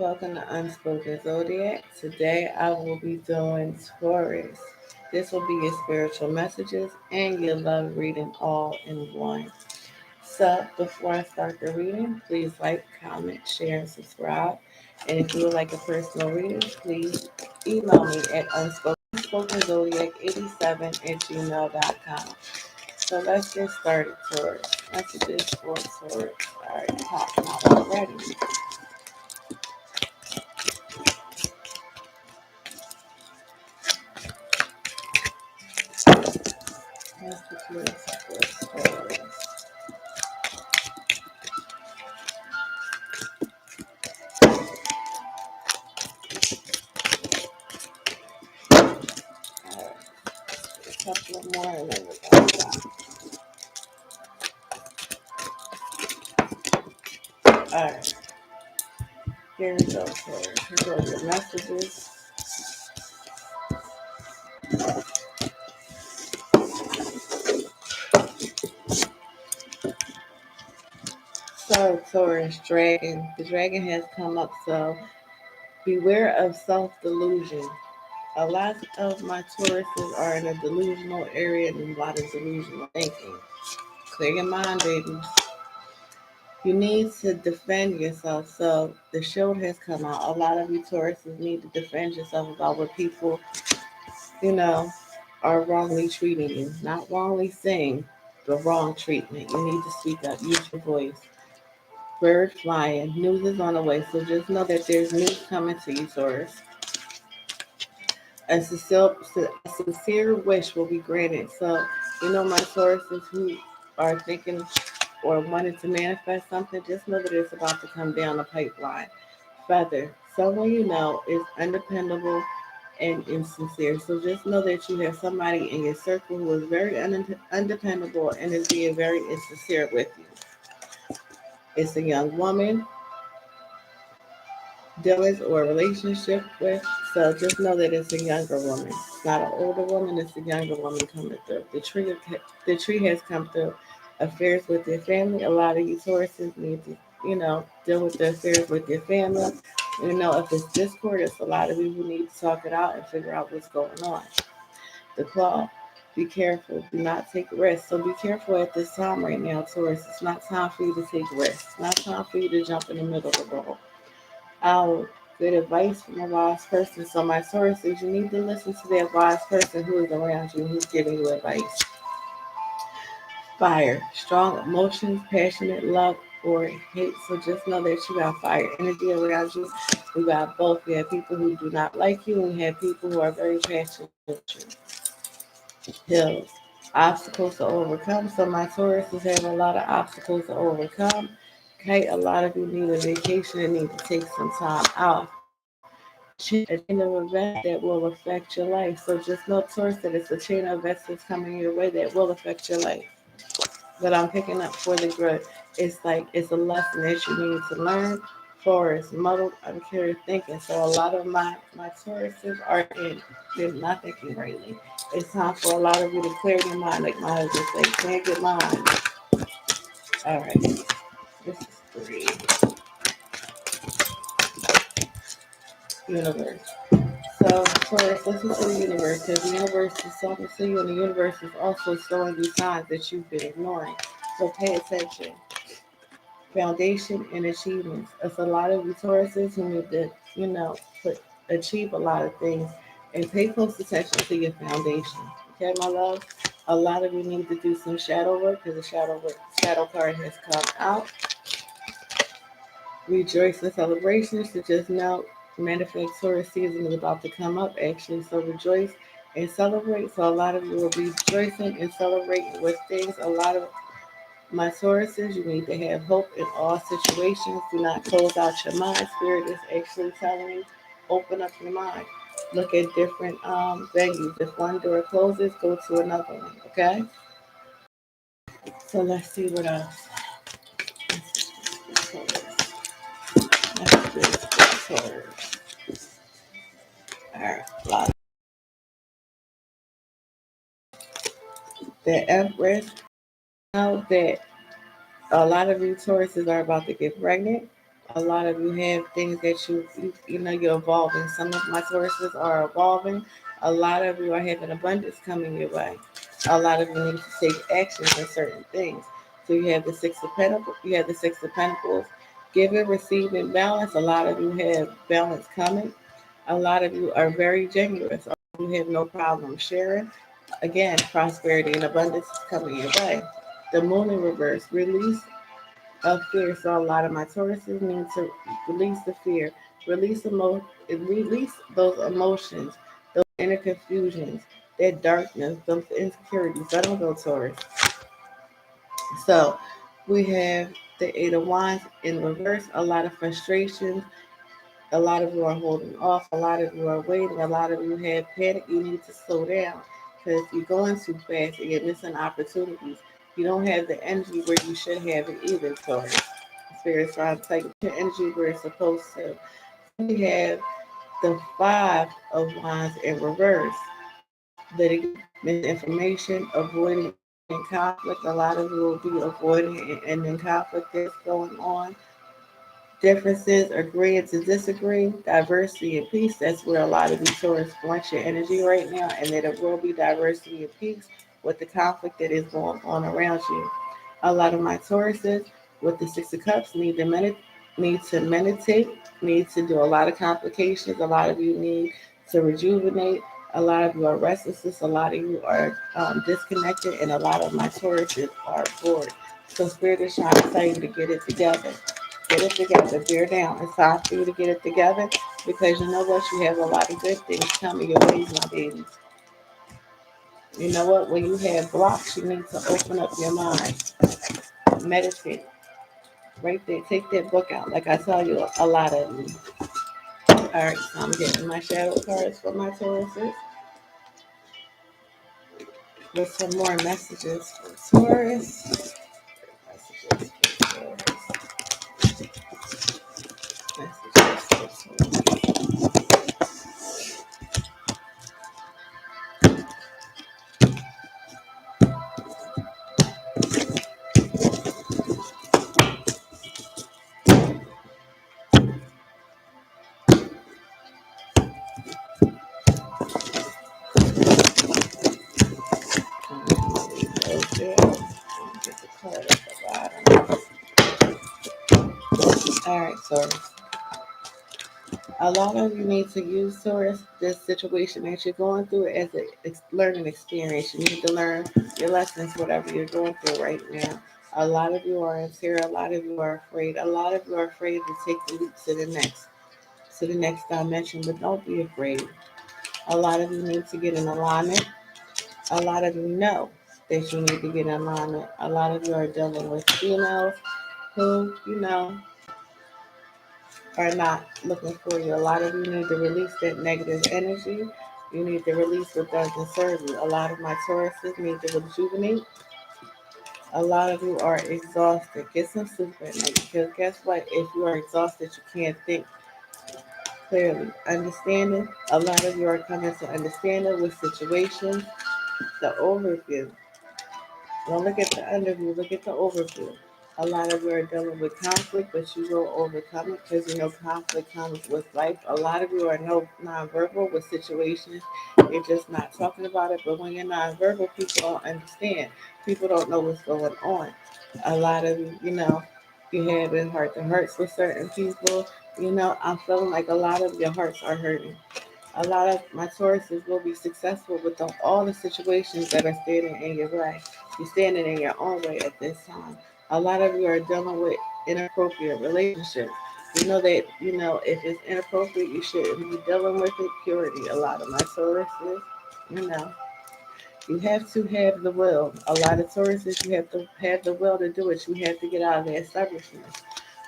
Welcome to Unspoken Zodiac. Today I will be doing Taurus. This will be your spiritual messages and your love reading all in one. So before I start the reading, please like, comment, share, and subscribe. And if you would like a personal reading, please email me at unspokenzodiac87@gmail.com. So let's get started, Taurus. Messages for Taurus. All right, popping out already. Messages for Taurus. A couple more and then we're going to stop. Alright, here we go, Taurus. Here go your messages. So, Taurus, dragon. The dragon has come up, so beware of self-delusion. A lot of my Tauruses are in a delusional area and a lot of delusional thinking. Clear your mind, babies. You need to defend yourself. So the shield has come out. A lot of you Tauruses need to defend yourself about what people, you know, are wrongly treating you. Not wrongly saying, but wrong treatment. You need to speak up. Use your voice. Bird flying. News is on the way. So just know that there's news coming to you, Taurus. A sincere wish will be granted. So, my Tauruses who are thinking or wanted to manifest something, just know that it's about to come down the pipeline. Feather. Someone you know is undependable and insincere. So just know that you have somebody in your circle who is very undependable and is being very insincere with you. It's a young woman dealing or a relationship with. So just know that it's a younger woman. It's not an older woman, it's a younger woman coming through. The tree has come through. Affairs with your family. A lot of you Tauruses need to, deal with the affairs with your family. If it's discord, it's a lot of you who need to talk it out and figure out what's going on. The claw. Be careful. Do not take risks. So be careful at this time right now, Taurus. It's not time for you to take risks. It's not time for you to jump in the middle of the road. Our good advice from a wise person. So my Taurus says you need to listen to that wise person who is around you, who's giving you advice. Fire, strong emotions, passionate love or hate. So just know that you got fire energy around you. We got both. We have people who do not like you, and we have people who are very passionate with you. Hills, obstacles to overcome. So my Tauruses have a lot of obstacles to overcome. Okay, a lot of you need a vacation and need to take some time out. A chain of events that will affect your life. So just know, Taurus, that it's a chain of events that's coming your way that will affect your life. But I'm picking up for the good. It's like it's a lesson that you need to learn. Taurus, muddled, unclear thinking. So a lot of my Tauruses are they're not thinking rightly. It's time for a lot of you to clear your mind, like my husband said, clear your mind. All right, this is 3. Universe. So, Taurus, listen to the universe because the universe is talking to you, and the universe is also showing you signs that you've been ignoring. So, pay attention. Foundation and achievements. It's a lot of you Tauruses who need to, put achieve a lot of things and pay close attention to your foundation. Okay, my love. A lot of you need to do some shadow work because the shadow card has come out. Rejoice and celebrations to just know manifest Taurus season is about to come up actually. So rejoice and celebrate. So a lot of you will be rejoicing and celebrating with things. A lot of my Tauruses, you need to have hope in all situations. Do not close out your mind. Spirit is actually telling you, open up your mind. Look at different venues. If one door closes, go to another one. Okay. So let's see what else. Taurus. All right. The Empress. Now that a lot of you Tauruses are about to get pregnant. A lot of you have things that you're evolving. Some of my sources are evolving. A lot of you are having abundance coming your way. A lot of you need to take actions on certain things. So you have the Six of Pentacles. You have the Six of Pentacles. Give and receive in balance. A lot of you have balance coming. A lot of you are very generous. You have no problem sharing. Again, prosperity and abundance is coming your way. The moon in reverse. Release of fear. So a lot of my Tauruses need to release the fear, release those emotions, those inner confusions, that darkness, those insecurities. I don't go Taurus. So we have the Eight of Wands in reverse. A lot of frustrations. A lot of you are holding off. A lot of you are waiting. A lot of you have panic. You need to slow down because you're going too fast and you're missing opportunities. You don't have the energy where you should have it either, Taurus. Spirit's trying to take your energy where it's supposed to. We have the Five of Wands in reverse. Litigation, misinformation, avoiding ending conflict. A lot of you will be avoiding and ending conflict that's going on. Differences, agreeing to disagree, diversity and peace. That's where a lot of you Taurus want your energy right now, and that it will be diversity and peace with the conflict that is going on around you. A lot of my Tauruses with the Six of Cups need to meditate, need to do a lot of complications. A lot of you need to rejuvenate. A lot of you are restless. A lot of you are disconnected, and a lot of my Tauruses are bored. So Spirit is trying to tell you to get it together. Get it together. Bear down. It's time for you to get it together because you know what? You have a lot of good things coming your way, my babies. You know what? When you have blocks, you need to open up your mind. Meditate. Right there. Take that book out. Like I tell you, a lot of them. All right, so I'm getting my shadow cards for my Tauruses with some more messages for Taurus. Messages for Taurus. Messages for Taurus. Okay. Get the card at the bottom. All right, Taurus. A lot of you need to use Taurus this situation that you're going through as a learning experience. You need to learn your lessons, whatever you're going through right now. A lot of you are in fear. A lot of you are afraid. A lot of you are afraid to take the leap to the next dimension. But don't be afraid. A lot of you need to get in alignment. A lot of you know that you need to get in alignment. A lot of you are dealing with females who, are not looking for you. A lot of you need to release that negative energy. You need to release what doesn't serve you. A lot of my Tauruses need to rejuvenate. A lot of you are exhausted. Get some sleep at night because guess what? If you are exhausted, you can't think clearly. Understanding. A lot of you are coming to understanding with situations. The overview. Don't look at the underview, look at the overview. A lot of you are dealing with conflict, but you will overcome it because you know conflict comes with life. A lot of you are no nonverbal with situations. You're just not talking about it. But when you're nonverbal, people don't understand. People don't know what's going on. A lot of you, you having heart to hearts with certain people. I'm feeling like a lot of your hearts are hurting. A lot of my Tauruses will be successful with all the situations that are standing in your way. You're standing in your own way at this time. A lot of you are dealing with inappropriate relationships. You know that, if it's inappropriate, you shouldn't be dealing with it. Purity. A lot of my Tauruses, you know, you have to have the will. A lot of Tauruses, you have to have the will to do it. You have to get out of the establishment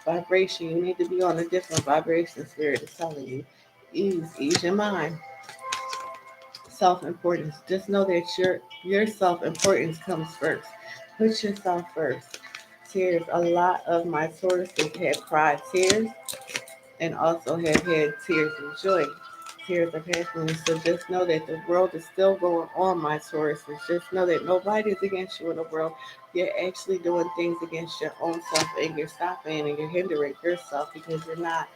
vibration. You need to be on a different vibration. Spirit is telling you, ease your mind. Self importance. Just know that your self importance comes first. Put yourself first. Tears. A lot of my Tauruses have cried tears and also have had tears of joy. Tears of happiness. So just know that the world is still going on, my Tauruses. Just know that nobody is against you in the world. You're actually doing things against your own self, and you're stopping and you're hindering yourself because you're not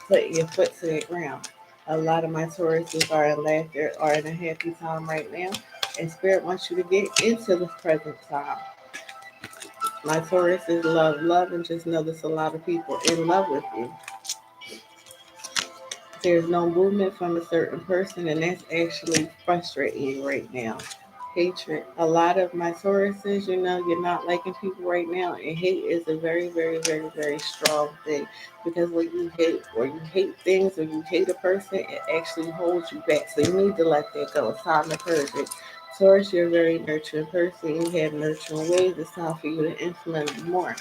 putting your foot to the ground. A lot of my Tauruses are in laughter, are in a happy time right now, and Spirit wants you to get into the present time. My Taurus is love, love, and just know there's a lot of people in love with you. There's no movement from a certain person, and that's actually frustrating you right now. Hatred. A lot of my Tauruses, you're not liking people right now, and hate is a very, very, very, very strong thing. Because when you hate, or you hate things, or you hate a person, it actually holds you back. So you need to let that go. It's time to purge it. Taurus, you're a very nurturing person. You have nurturing ways. It's time for you to implement more.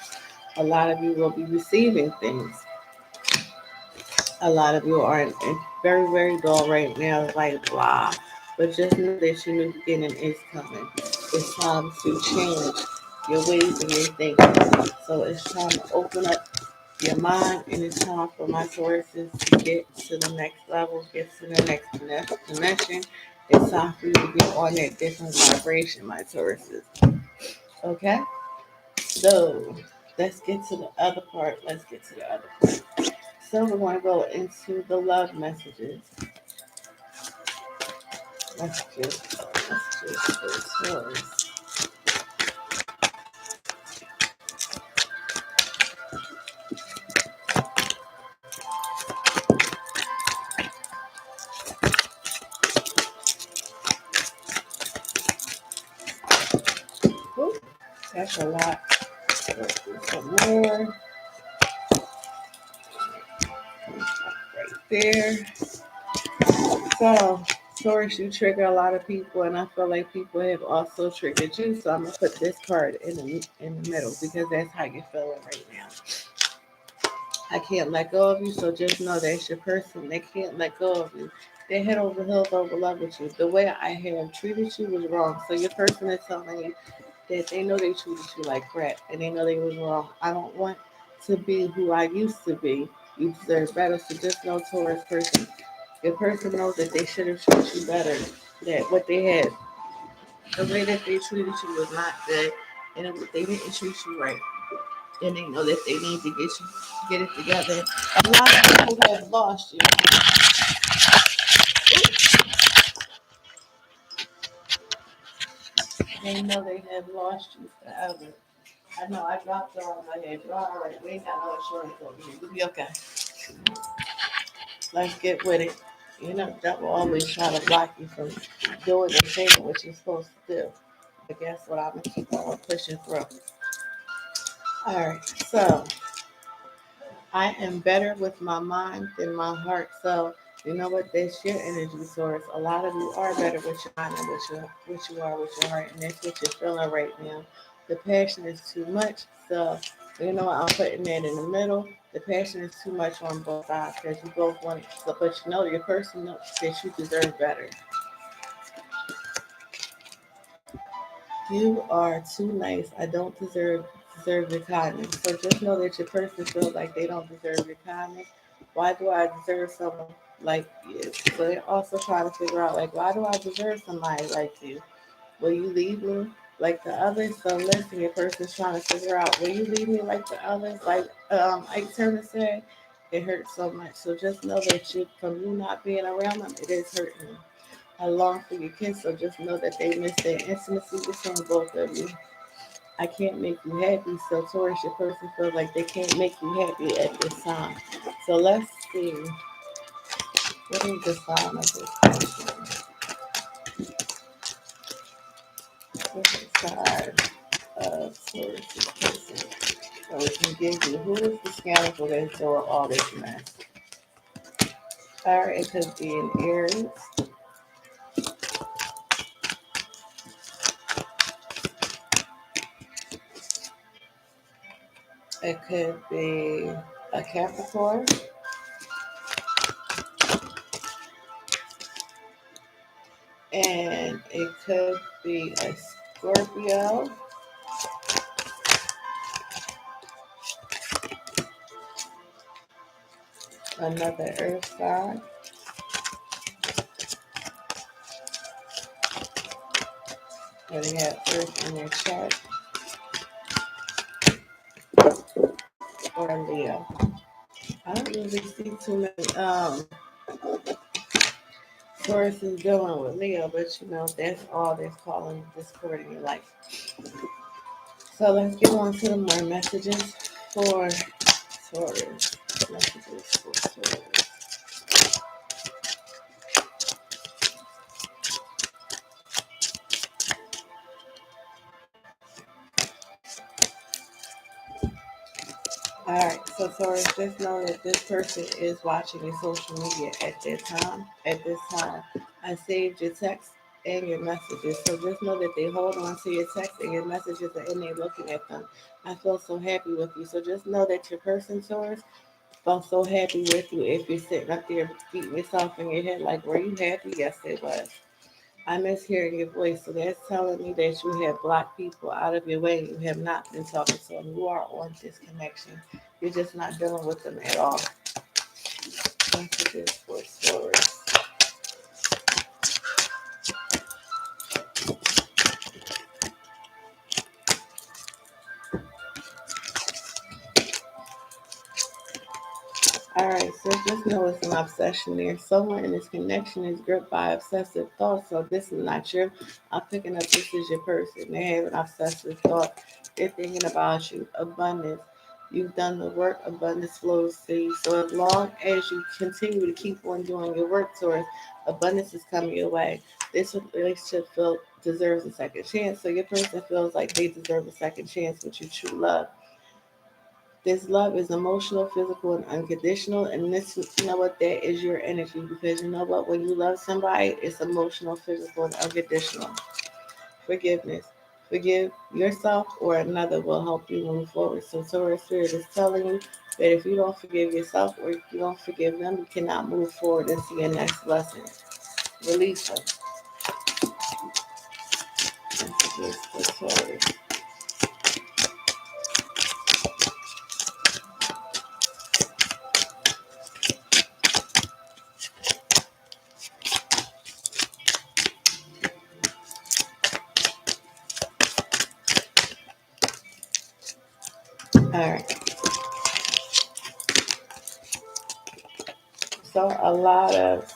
A lot of you will be receiving things. A lot of you are very, very dull right now, like blah. But just know that your new beginning is coming. It's time to change your ways and your thinking. So it's time to open up your mind, and it's time for my sources to get to the next level, get to the next dimension. It's time for you to get on that different vibration, my sources. Okay? So let's get to the other part. Let's get to the other part. So we're going to go into the love messages. Messages for Taurus. Ooh, that's a lot. Let's do some more right there. So, Taurus, you trigger a lot of people, and I feel like people have also triggered you. So I'm gonna put this card in the middle because that's how you're feeling right now. I can't let go of you, so just know that's your person. They can't let go of you. They head over heels over love with you. The way I have treated you was wrong. So your person is telling you that they know they treated you like crap, and they know they was wrong. I don't want to be who I used to be. You deserve better. So just know, Taurus person, your person knows that they should have treated you better. That what they had, the way that they treated you was not good, and they didn't treat you right. And they know that they need to get it together. A lot of people have lost you. They know they have lost you forever. I know I dropped her on my head. You're all right. We ain't got no insurance over here. You'll be okay. Let's get with it. That will always try to block you from doing and saying what you're supposed to do. But guess what? I'm going to keep on pushing through. All right. So I am better with my mind than my heart. So you know what? That's your energy source. A lot of you are better with your mind than what you are with your heart, and that's what you're feeling right now. The passion is too much. So you know what? I'm putting that in the middle. The passion is too much on both sides because you both want it. So, but you know your person knows that you deserve better. You are too nice. I don't deserve your kindness. So just know that your person feels like they don't deserve your kindness. Why do I deserve someone like you? So they're also trying to figure out like why do I deserve somebody like you? Will you leave me like the others? So listen, your person's trying to figure out will you leave me like the others? Like Ike Turner said, it hurts so much. So just know that from you not being around them, it is hurting them. I long for your kids, so just know that they miss that intimacy between both of you. I can't make you happy, so Taurus, your person feels like they can't make you happy at this time. So let's see. What is the sign of this person? What's the sign of Taurus's person? So we can give you who is the scoundrel that's doing all this mess? Alright, it could be an Aries. It could be a Capricorn. And it could be a Scorpio, another earth sign, Or they have Earth in their chart, or Leo. I don't usually see too many Taurus is dealing with Leo, but that's all that's calling discord in your life. So let's get on to the more messages for Taurus. Messages for Taurus. Alright, so Taurus, just know that this person is watching your social media at this time. At this time, I saved your text and your messages. So just know that they hold on to your text and your messages are in there looking at them. I feel so happy with you. So just know that your person, Taurus, felt so happy with you. If you're sitting up there beating yourself in your head like, were you happy? Yes, it was. I miss hearing your voice. So that's telling me that you have blocked people out of your way. You have not been talking to them. You are on disconnection. You're just not dealing with them at all. Messages for Taurus. Alright, so just know it's an obsession there. Someone in this connection is gripped by obsessive thoughts. So this is not you. I'm picking up this is your person. They have an obsessive thought. They're thinking about you. Abundance. You've done the work, abundance flows to you. So as long as you continue to keep on doing your work towards abundance is coming your way. This relationship deserves a second chance. So your person feels like they deserve a second chance with your true love. This love is emotional, physical, and unconditional. And this, that is your energy because when you love somebody, it's emotional, physical, and unconditional. Forgiveness. Forgive yourself or another will help you move forward. So Taurus Spirit is telling you that if you don't forgive yourself or if you don't forgive them, you cannot move forward into your next lesson. Release them. Messages for Taurus. All right.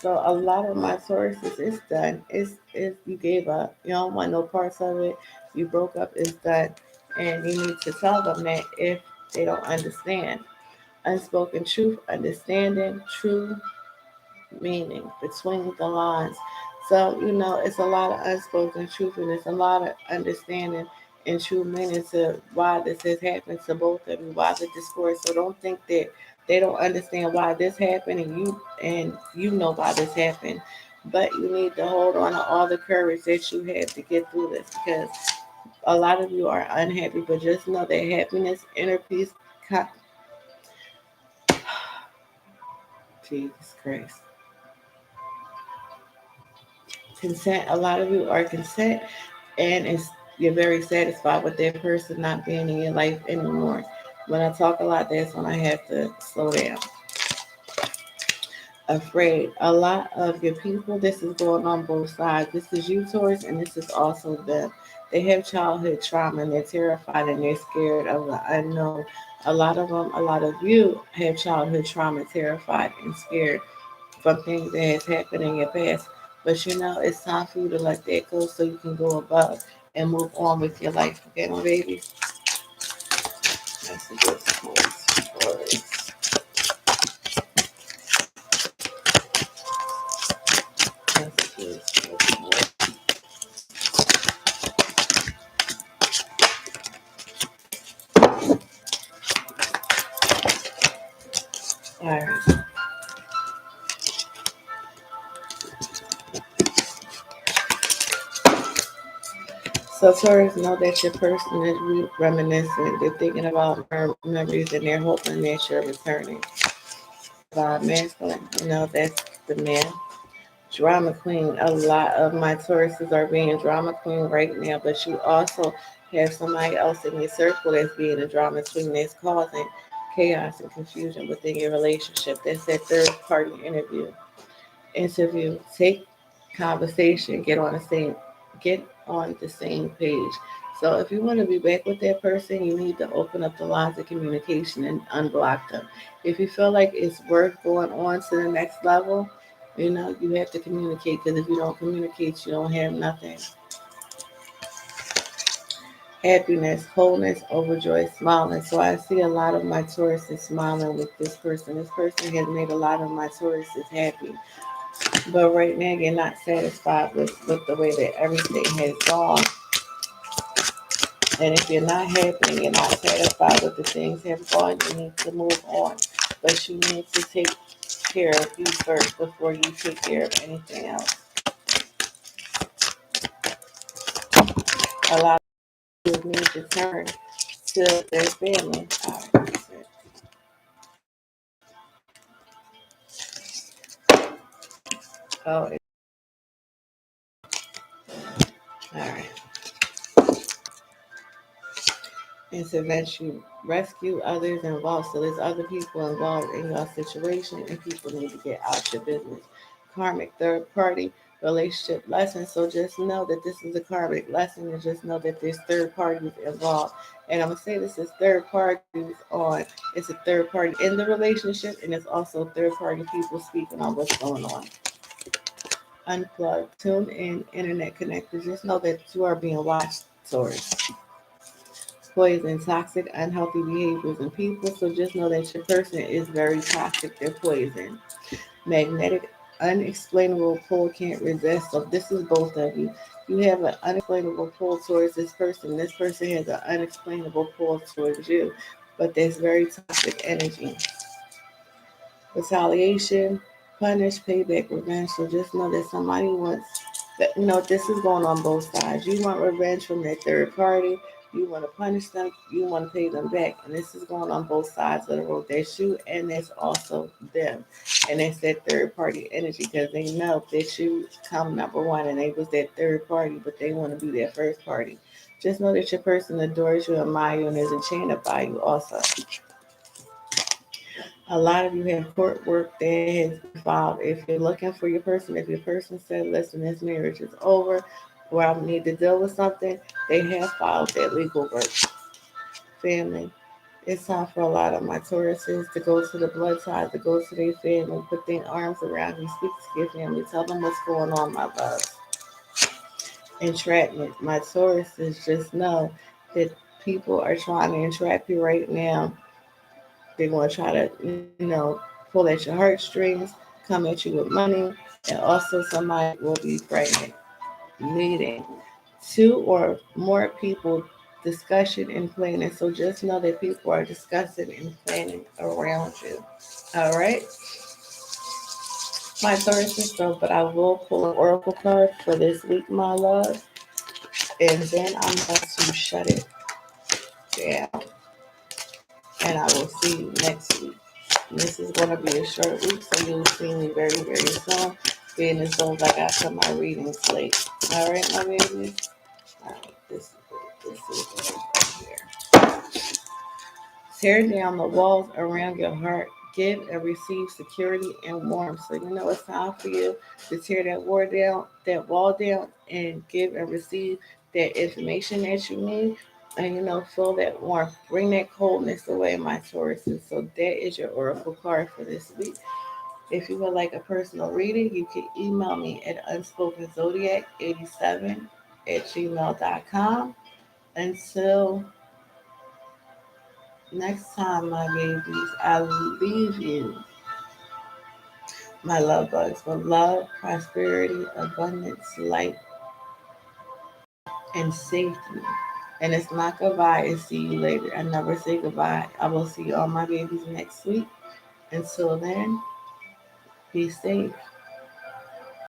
So a lot of my sources is done. It's you gave up. You don't want no parts of it. You broke up. It's done, and you need to tell them that if they don't understand. Unspoken truth, understanding, true meaning between the lines. So, it's a lot of unspoken truth and it's a lot of understanding and true meaning to why this has happened to both of you, why the discord. So don't think that they don't understand why this happened and you know why this happened. But you need to hold on to all the courage that you have to get through this because a lot of you are unhappy, but just know that happiness, inner peace, co- Jesus Christ. Consent, a lot of you are content and you're very satisfied with that person not being in your life anymore. When I talk a lot, that's when I have to slow down. Afraid. A lot of your people, this is going on both sides. This is you, Taurus, and this is also them. They have childhood trauma and they're terrified and they're scared of the unknown. A lot of you have childhood trauma, terrified and scared from things that has happened in your past. But it's time for you to let that go so you can go above and move on with your life. Okay, my baby? Messages for messages for All right. So Taurus, know that your person is reminiscing. They're thinking about memories and they're hoping that you're returning. Masculine, that's the man. Drama queen. A lot of my Tauruses are being drama queen right now, but you also have somebody else in your circle that's being a drama queen that's causing chaos and confusion within your relationship. That's that third party interview. Take conversation, get on the same page. So if you want to be back with that person, you need to open up the lines of communication and unblock them. If you feel like it's worth going on to the next level, you have to communicate, because if you don't communicate, you don't have nothing. Happiness, wholeness, overjoy, smiling. So I see a lot of my Tauruses smiling with this person. This person has made a lot of my Tauruses happy. But right now, you're not satisfied with the way that everything has gone. And if you're not happy and you're not satisfied with the things have gone, you need to move on. But you need to take care of you first before you take care of anything else. A lot of people need to turn to their family. All right, that's it. Oh, all right. Intervention, rescue others involved. So there's other people involved in your situation, and people need to get out your business. Karmic third party relationship lesson. So just know that this is a karmic lesson, and just know that there's third parties involved. And I'm gonna say this is third parties on. It's a third party in the relationship, and it's also third party people speaking on what's going on. Unplug, tune in, internet connected. Just know that you are being watched. Taurus. Poison, toxic, unhealthy behaviors in people. So just know that your person is very toxic. They're poison. Magnetic, unexplainable pull can't resist. So this is both of you. You have an unexplainable pull towards this person. This person has an unexplainable pull towards you. But there's very toxic energy. Retaliation, punish, payback, revenge. So just know that somebody wants that. This is going on both sides. You want revenge from that third party. You want to punish them. You want to pay them back. And this is going on both sides of the road. There's you and there's also them. And it's that third party energy, because they know that you come number one and they was that third party, but they want to be that first party. Just know that your person adores you, admires you, and is enchanted by you also. A lot of you have court work that has been filed. If you're looking for your person, if your person said, listen, this marriage is over, or I need to deal with something, they have filed that legal work. Family. It's time for a lot of my Tauruses to go to the blood ties, to go to their family, put their arms around you, speak to your family, tell them what's going on, my love. Entrapment. My Tauruses just know that people are trying to entrap you right now. They're going to try to, pull at your heartstrings, come at you with money, and also somebody will be pregnant. Meeting. Two or more people discussion and planning. So just know that people are discussing and planning around you. All right. My third sister, but I will pull an oracle card for this week, my love. And then I'm going to shut it down. And I will see you next week. This is going to be a short week, so you'll see me very, very soon. Being as though I got some of my readings late. All right, my babies. All right, this is it. This is it right here. Tear down the walls around your heart. Give and receive security and warmth. So it's time for you to tear that wall down, and give and receive that information that you need. And feel that warmth. Bring that coldness away, my Tauruses. So that is your oracle card for this week. If you would like a personal reading, you can email me at unspokenzodiac87@gmail.com. Until next time, my babies, I leave you, my love bugs, with love, prosperity, abundance, light, and safety. And it's not goodbye, it's see you later. I never say goodbye. I will see all my babies next week. Until then, be safe.